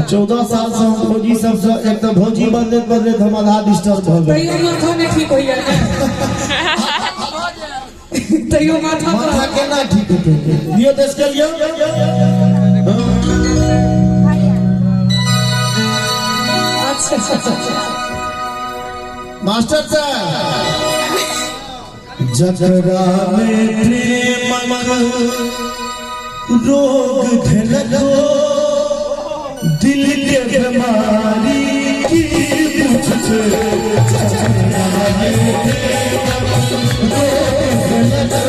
14 साल से हम फौजी सबसे एक तो भौजी बदले हम आधा डिस्टर्ब हो गए। तैयो माथा नहीं ठीक होइया तैयो माथा केना ठीक होते दियो देश के लिए मास्टर साहब जकरा में प्रेम रोग धनको दिल के बीमारी की पूछे जकरा में प्रेम रोग धनको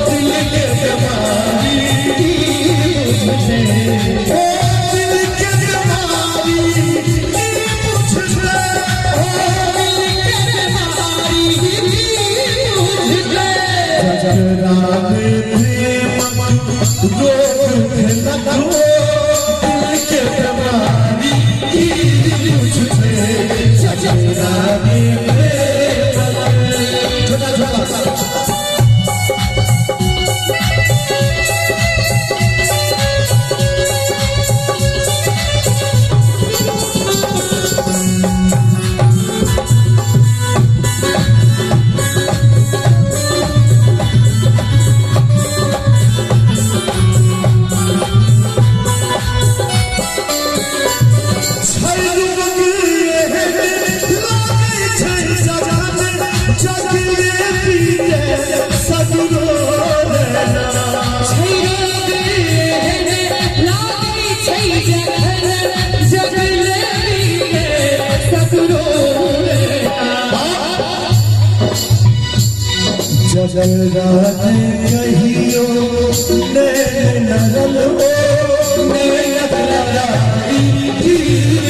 दिल के बीमारी की पूछे जगरा कहियो ने नरल हो ने नगराई की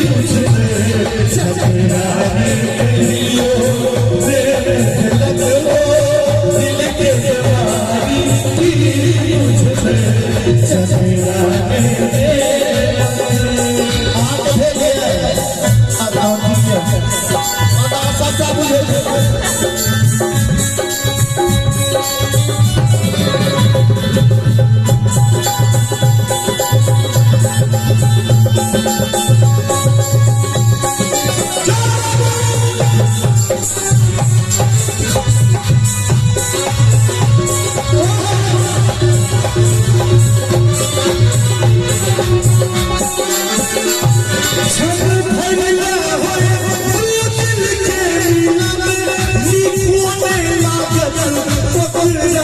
मुझसे जगरा कहियो ने नरल हो दिल के बीमारी की मुझसे जगरा